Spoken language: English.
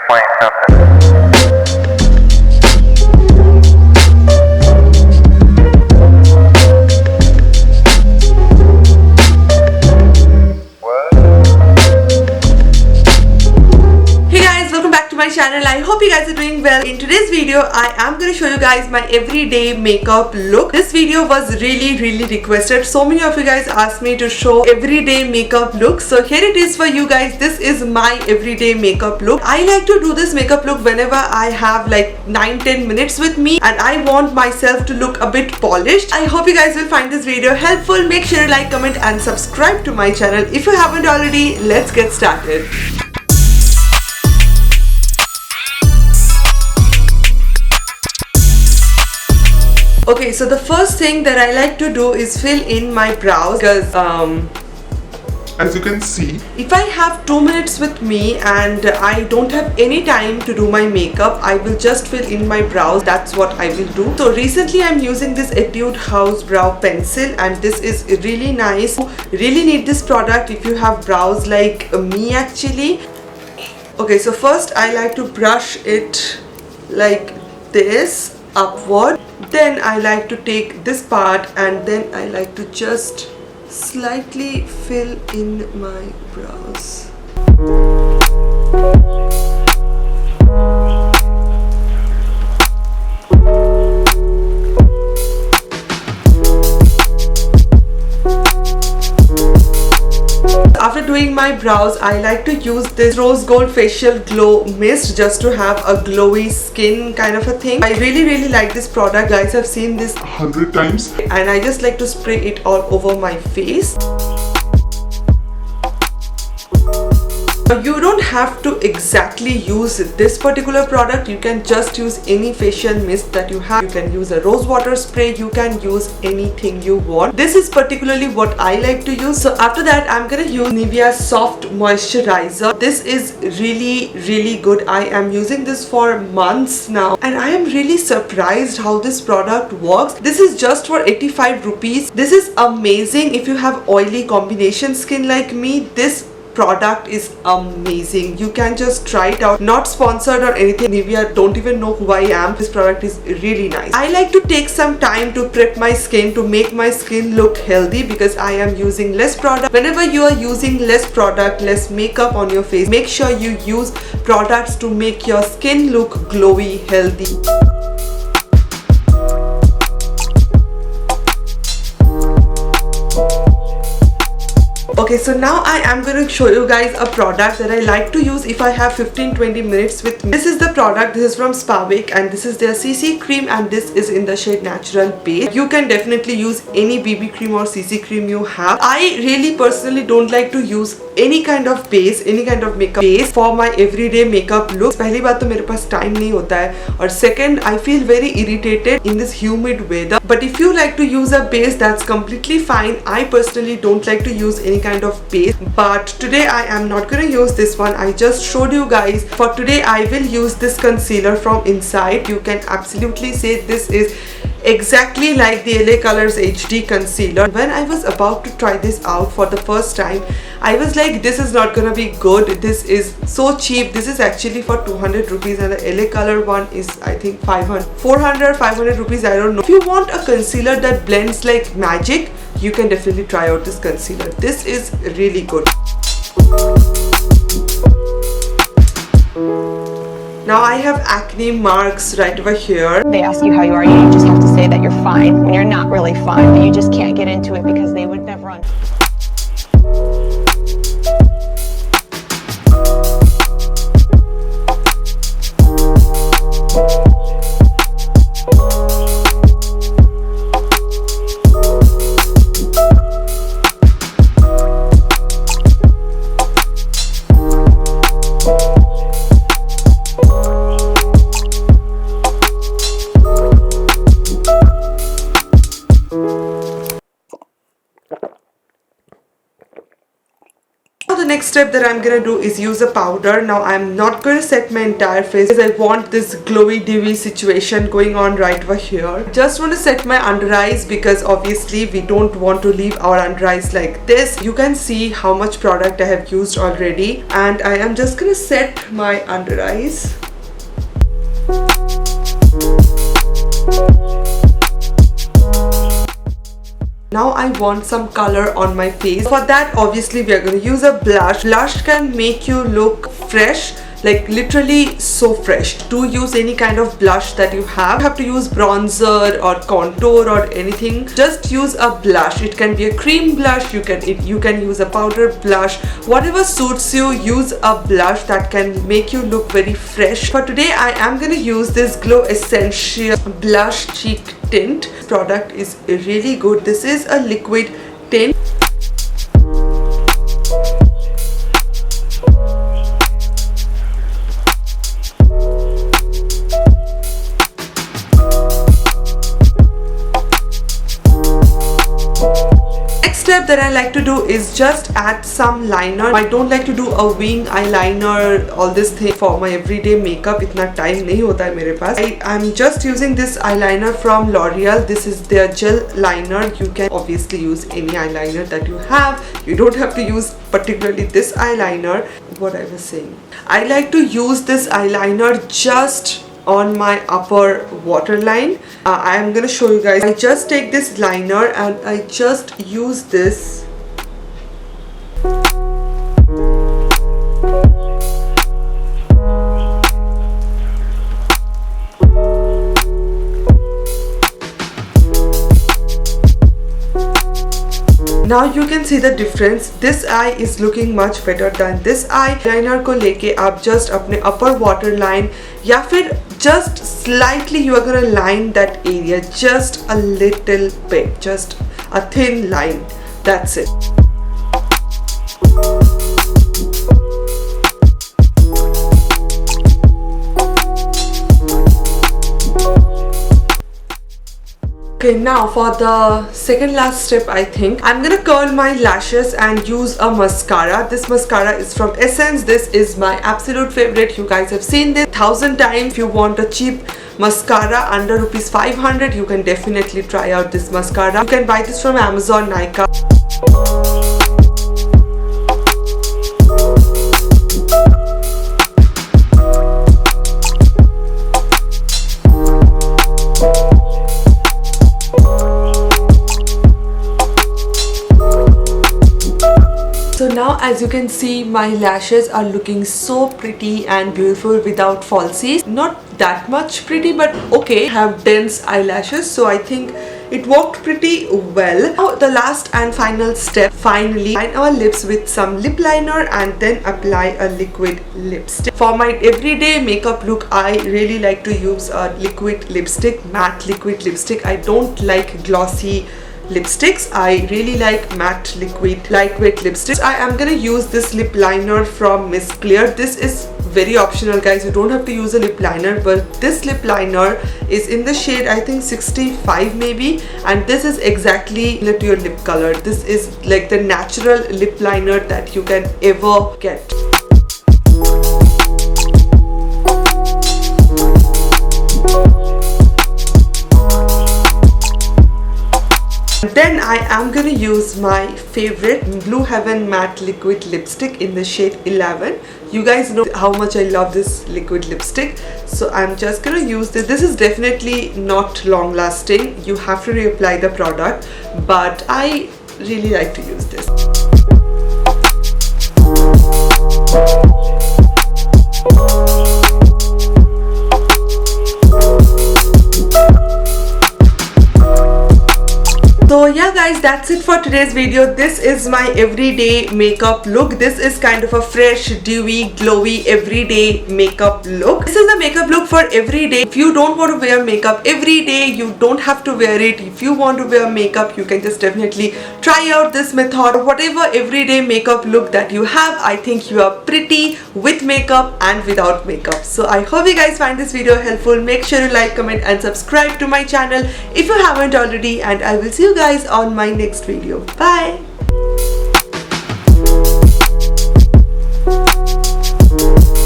explain something. My channel. I hope you guys are doing well. In today's video I am going to show you guys my everyday makeup look. This video was really requested. So many of you guys asked me to show everyday makeup look, so here it is for you guys. This is my everyday makeup look. I like to do this makeup look whenever I have like 9-10 minutes with me and I want myself to look a bit polished. I hope you guys will find this video helpful. Make sure to like, comment and subscribe to my channel if you haven't already. Let's get started. Okay, so the first thing that I like to do is fill in my brows because as you can see, if I have 2 minutes with me and I don't have any time to do my makeup, I will just fill in my brows. That's what I will do. So recently I'm using this ETUDE House Brow Pencil and this is really nice. You really need this product if you have brows like me actually. Okay, so first I like to brush it like this upward. Then I like to take this part and then I like to just slightly fill in my brows. After doing my brows, I like to use this rose gold facial glow mist just to have a glowy skin kind of a thing. I really like this product, guys. I've seen this 100 times and I just like to spray it all over my face. You don't have to exactly use this particular product. You can just use any facial mist that you have. You can use a rose water spray. You can use anything you want. This is particularly what I like to use. So after that, I'm gonna use Nivea Soft Moisturizer. This is really good. I am using this for months now and I am really surprised how this product works. This is just for 85 rupees. This is amazing if you have oily combination skin like me. This product is amazing. You can just try it out. Not sponsored or anything. Nivea don't even know who I am. This product is really nice. I like to take some time to prep my skin to make my skin look healthy because I am using less product. Whenever you are using less product, less makeup on your face, make sure you use products to make your skin look glowy, healthy. Okay, so now I am going to show you guys a product that I like to use if I have 15-20 minutes with me. This is the product. This is from Spawick and this is their CC cream and this is in the shade Natural Base. You can definitely use any BB cream or CC cream you have. I really personally don't like to use any kind of base, any kind of makeup base for my everyday makeup look. पहली बात तो मेरे पास time नहीं होता है और second I feel very irritated in this humid weather. But if you like to use a base, that's completely fine. I personally don't like to use any kind of base, but today I am not going to use this one. I just showed you guys. For today I will use this concealer from Inside. You can absolutely say this is exactly like the LA Colors HD concealer. When I was about to try this out for the first time, I was like, this is not gonna be good. This is so cheap. This is actually for 200 rupees and the LA Color one is I think 500 rupees. I don't know. If you want a concealer that blends like magic, you can definitely try out this concealer. This is really good. Now I have acne marks right over here. They ask you how you are, you just have to say that you're fine when you're not really fine, but you just can't get into it because they would never understand. next step that I'm gonna do is use a powder. Now I'm not gonna set my entire face because I want this glowy dewy situation going on right over here. Just want to set my under eyes because obviously we don't want to leave our under eyes like this. You can see how much product I have used already, and I am just gonna set my under eyes. Now I want some color on my face. For that, obviously we are going to use a blush. Blush can make you look fresh, like literally so fresh. Do use any kind of blush that you have. You have to use bronzer or contour or anything. Just use a blush. It can be a cream blush, you can use a powder blush. Whatever suits you, use a blush that can make you look very fresh. For today, I am going to use this Glow Essential Blush Cheek Tint. This product is really good. This is a liquid tint. Step that I like to do is just add some liner. I don't like to do a wing eyeliner, all this thing for my everyday makeup. Itna time nahi hota hai mere paas. I'm just using this eyeliner from L'Oreal. This is their gel liner. You can obviously use any eyeliner that you have. You don't have to use particularly this eyeliner. What I was saying, I like to use this eyeliner just on my upper waterline. I am gonna show you guys. I just take this liner and I just use this . Now you can see the difference. This eye is looking much better than this eye. Eyeliner को लेके आप just अपने upper waterline या फिर just slightly you are gonna line that area, just a little bit, just a thin line. That's it. Okay, now for the second last step, I think I'm gonna curl my lashes and use a mascara. This mascara is from Essence. This is my absolute favorite. You guys have seen this 1,000 times. If you want a cheap mascara under rupees 500, you can definitely try out this mascara. You can buy this from Amazon, Nykaa. So now as you can see, my lashes are looking so pretty and beautiful without falsies. Not that much pretty, but okay. I have dense eyelashes, so I think it worked pretty well. Now the last and final step, finally line our lips with some lip liner and then apply a liquid lipstick. For my everyday makeup look, I really like to use a liquid lipstick, matte liquid lipstick. I don't like glossy lipsticks. I really like matte liquid lightweight lipsticks. I am gonna use this lip liner from Miss Clair. This is very optional, guys. You don't have to use a lip liner, but this lip liner is in the shade I think 65 maybe, and this is exactly to your lip color. This is like the natural lip liner that you can ever get. Then I am gonna use my favorite Blue Heaven matte liquid lipstick in the shade 11. You guys know how much I love this liquid lipstick, so I'm just gonna use this. This is definitely not long lasting. You have to reapply the product, but I really like to use this. So yeah guys, that's it for today's video. This is my everyday makeup look. This is kind of a fresh, dewy, glowy, everyday makeup look. This is a makeup look for every day. If you don't want to wear makeup every day, you don't have to wear it. If you want to wear makeup, you can just definitely try out this method. Whatever everyday makeup look that you have, I think you are pretty with makeup and without makeup. So I hope you guys find this video helpful. Make sure to like, comment and subscribe to my channel if you haven't already, and I will see you guys on my next video. Bye.